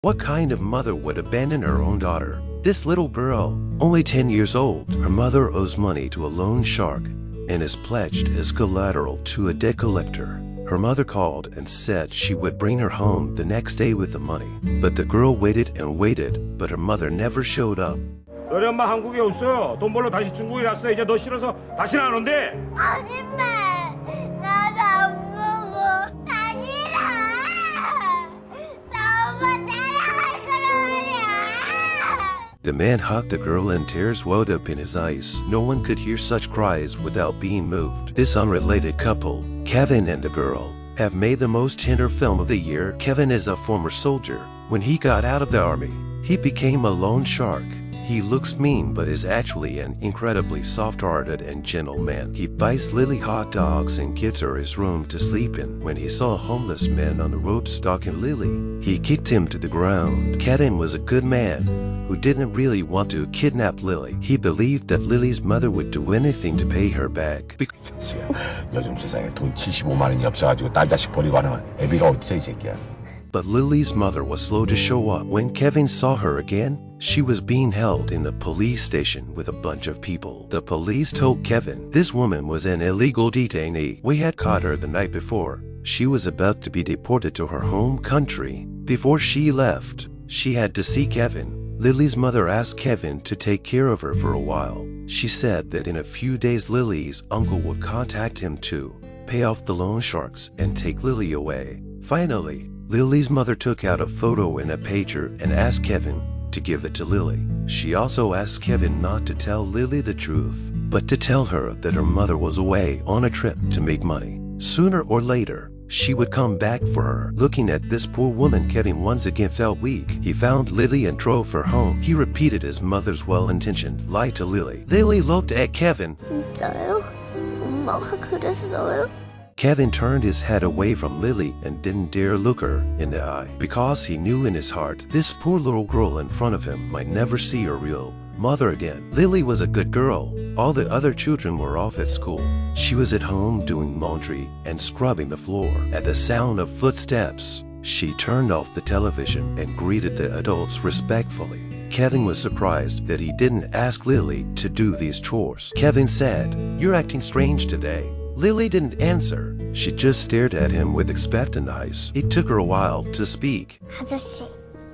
What kind of mother would abandon her own daughter? This little girl, only 10 years old, her mother owes money to a loan shark and is pledged as collateral to a debt collector. Her mother called and said she would bring her home the next day with the money. But the girl waited and waited, but her mother never showed up. 너네 엄마 한국에 없어. 돈 벌러 다시 중국에 갔어. 이제 너 싫어서 다시는 안 온대. 거짓말! 나도 안 보고 다니라! 나 엄마 따라갈 거란 말이야! The man hugged the girl and tears welled up in his eyes. No one could hear such cries without being moved. This unrelated couple, Kevin and the girl, have made the most tender film of the year. Kevin is a former soldier. When he got out of the army, he became a loan shark. He looks mean but is actually an incredibly soft-hearted and gentle man. He buys Lily hot dogs and gives her his room to sleep in. When he saw a homeless man on the road stalking Lily, he kicked him to the ground. Kevin was a good man who didn't really want to kidnap Lily. He believed that Lily's mother would do anything to pay her back. 요즘 세상에 돈 75만 원이 없어가지고 딸 자식 버리고 하는 애비가 어딨어 이 새끼야. But Lily's mother was slow to show up. When Kevin saw her again, she was being held in the police station with a bunch of people. The police told Kevin this woman was an illegal detainee. We had caught her the night before. She was about to be deported to her home country. Before she left, she had to see Kevin. Lily's mother asked Kevin to take care of her for a while. She said that in a few days Lily's uncle would contact him to pay off the loan sharks and take Lily away. Finally, Lily's mother took out a photo in a pager and asked Kevin to give it to Lily. She also asked Kevin not to tell Lily the truth, but to tell her that her mother was away on a trip to make money. Sooner or later, she would come back for her. Looking at this poor woman, Kevin once again felt weak. He found Lily and drove her home. He repeated his mother's well-intentioned lie to Lily. Lily looked at Kevin. 진짜요? 엄마가 그랬어요? Kevin turned his head away from Lily and didn't dare look her in the eye because he knew in his heart this poor little girl in front of him might never see her real mother again. Lily was a good girl. All the other children were off at school. She was at home doing laundry and scrubbing the floor. At the sound of footsteps, she turned off the television and greeted the adults respectfully. Kevin was surprised that he didn't ask Lily to do these chores. Kevin said, "You're acting strange today." Lily didn't answer. She just stared at him with expectant eyes. It took her a while to speak. 아저씨,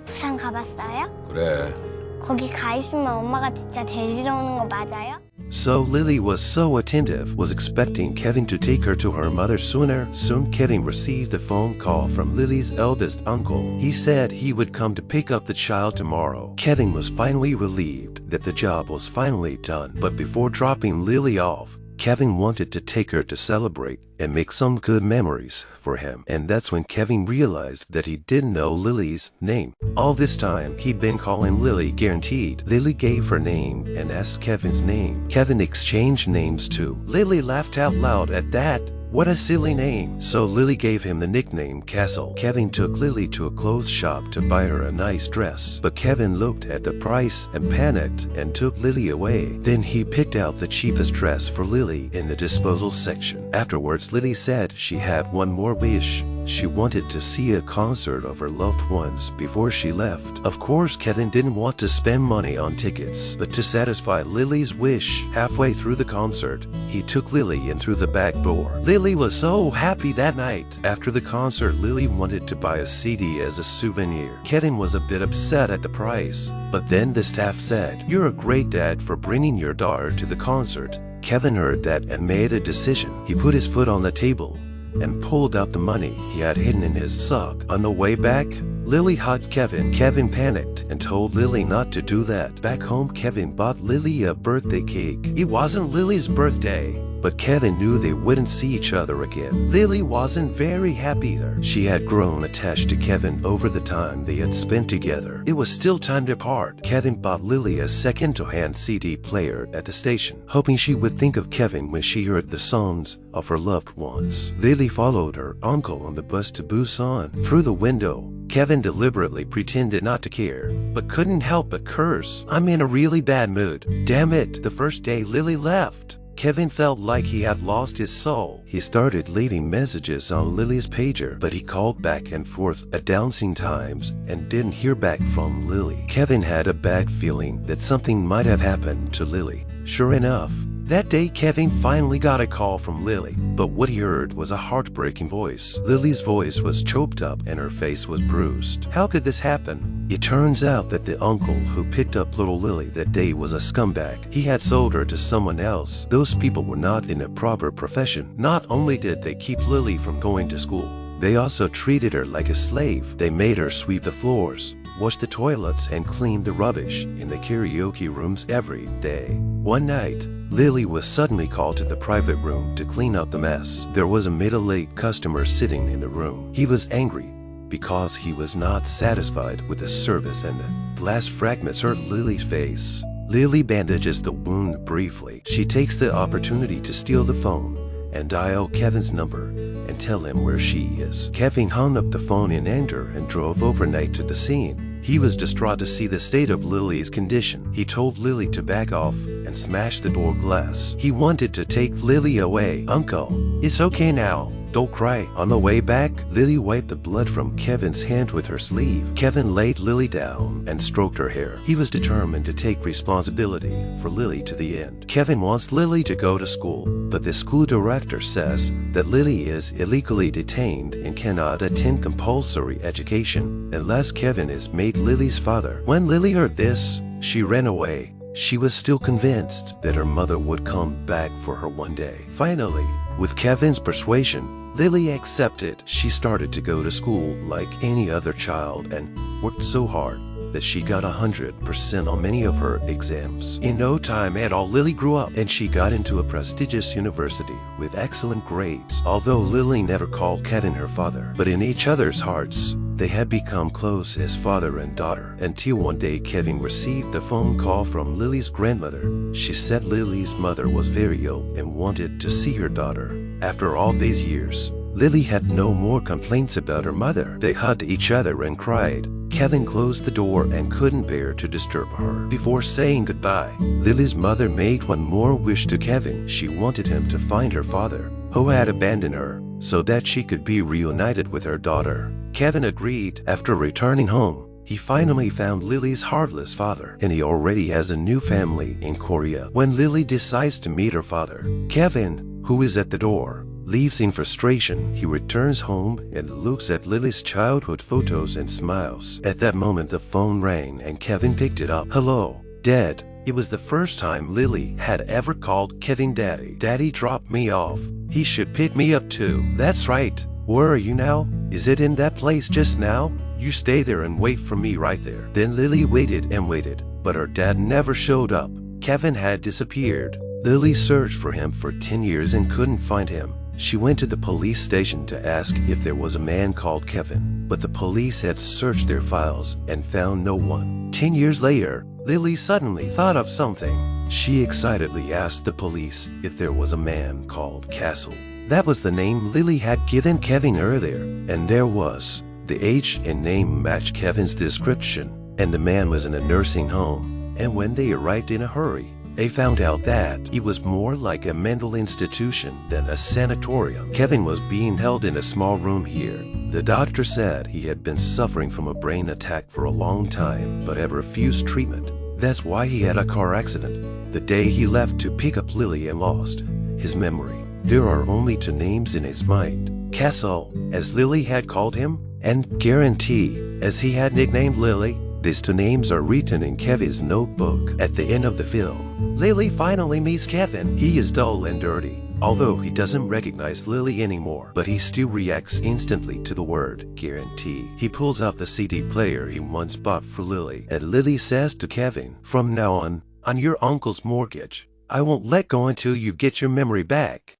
부산 가봤어요? 그래. 거기 가 있으면 엄마가 진짜 데리러 오는 거 맞아요? So Lily was so attentive, was expecting Kevin to take her to her mother sooner. Soon Kevin received a phone call from Lily's eldest uncle. He said he would come to pick up the child tomorrow. Kevin was finally relieved that the job was finally done. But before dropping Lily off, Kevin wanted to take her to celebrate and make some good memories for him. And that's when Kevin realized that he didn't know Lily's name. All this time, he'd been calling Lily Guaranteed. Lily gave her name and asked Kevin's name. Kevin exchanged names too. Lily laughed out loud at that. What a silly name. So Lily gave him the nickname Castle. Kevin took Lily to a clothes shop to buy her a nice dress. But Kevin looked at the price and panicked and took Lily away. Then he picked out the cheapest dress for Lily in the disposal section. Afterwards, Lily said she had one more wish. She wanted to see a concert of her loved ones before she left. Of course, Kevin didn't want to spend money on tickets, but to satisfy Lily's wish, halfway through the concert, he took Lily in through the back door. Lily was so happy that night. After the concert, Lily wanted to buy a CD as a souvenir. Kevin was a bit upset at the price, but then the staff said, "You're a great dad for bringing your daughter to the concert." Kevin heard that and made a decision. He put his foot on the table and pulled out the money he had hidden in his sock. On the way back, Lily hugged Kevin. Kevin panicked and told Lily not to do that. Back home, Kevin bought Lily a birthday cake. It wasn't Lily's birthday, but Kevin knew they wouldn't see each other again. Lily wasn't very happy either. She had grown attached to Kevin over the time they had spent together. It was still time to part. Kevin bought Lily a second-hand CD player at the station, hoping she would think of Kevin when she heard the songs of her loved ones. Lily followed her uncle on the bus to Busan. Through the window, Kevin deliberately pretended not to care, but couldn't help but curse. "I'm in a really bad mood. Damn it, the first day Lily left." Kevin felt like he had lost his soul. He started leaving messages on Lily's pager, but he called back and forth a dozen times and didn't hear back from Lily. Kevin had a bad feeling that something might have happened to Lily. Sure enough, that day Kevin finally got a call from Lily, but what he heard was a heartbreaking voice. Lily's voice was choked up and her face was bruised. How could this happen? It turns out that the uncle who picked up little Lily that day was a scumbag. He had sold her to someone else. Those people were not in a proper profession. Not only did they keep Lily from going to school, they also treated her like a slave. They made her sweep the floors, wash the toilets, and clean the rubbish in the karaoke rooms every day. One night, Lily was suddenly called to the private room to clean up the mess. There was a middle-aged customer sitting in the room. He was angry because he was not satisfied with the service and the glass fragments hurt Lily's face. Lily bandages the wound briefly. She takes the opportunity to steal the phone and dial Kevin's number and tell him where she is. Kevin hung up the phone in anger and drove overnight to the scene. He was distraught to see the state of Lily's condition. He told Lily to back off and smash the door glass. He wanted to take Lily away. "Uncle, it's okay now. Don't cry." On the way back, Lily wiped the blood from Kevin's hand with her sleeve. Kevin laid Lily down and stroked her hair. He was determined to take responsibility for Lily to the end. Kevin wants Lily to go to school, but the school director says that Lily is illegally detained and cannot attend compulsory education unless Kevin is made Lily's father. When Lily heard this, she ran away. She was still convinced that her mother would come back for her one day. Finally, with Kevin's persuasion, Lily accepted. She started to go to school like any other child and worked so hard that she got 100% on many of her exams. In no time at all, Lily grew up and she got into a prestigious university with excellent grades. Although Lily never called Kevin her father, but in each other's hearts, they had become close as father and daughter, until one day Kevin received a phone call from Lily's grandmother. She said Lily's mother was very ill and wanted to see her daughter. After all these years, Lily had no more complaints about her mother. They hugged each other and cried. Kevin closed the door and couldn't bear to disturb her. Before saying goodbye, Lily's mother made one more wish to Kevin. She wanted him to find her father, who had abandoned her, so that she could be reunited with her daughter. Kevin agreed. After returning home, he finally found Lily's heartless father, and he already has a new family in Korea. When Lily decides to meet her father, Kevin, who is at the door, leaves in frustration. He returns home and looks at Lily's childhood photos and smiles. At that moment, the phone rang and Kevin picked it up. "Hello, Dad." It was the first time Lily had ever called Kevin Daddy. "Daddy dropped me off. He should pick me up too." "That's right. Where are you now? Is it in that place just now? You stay there and wait for me right there." Then Lily waited and waited, but her dad never showed up. Kevin had disappeared. Lily searched for him for 10 years and couldn't find him. She went to the police station to ask if there was a man called Kevin, but the police had searched their files and found no one. 10 years later, Lily suddenly thought of something. She excitedly asked the police if there was a man called Castle. That was the name Lily had given Kevin earlier, and there was. The age and name matched Kevin's description, and the man was in a nursing home. And when they arrived in a hurry, they found out that it was more like a mental institution than a sanatorium. Kevin was being held in a small room here. The doctor said he had been suffering from a brain attack for a long time, but had refused treatment. That's why he had a car accident the day he left to pick up Lily and lost his memory. There are only two names in his mind: Castle, as Lily had called him, and Guarantee, as he had nicknamed Lily. These two names are written in Kevin's notebook. At the end of the film, Lily finally meets Kevin. He is dull and dirty, although he doesn't recognize Lily anymore, but he still reacts instantly to the word guarantee. He pulls out the CD player he once bought for Lily, and Lily says to Kevin, "From now on your uncle's mortgage, I won't let go until you get your memory back."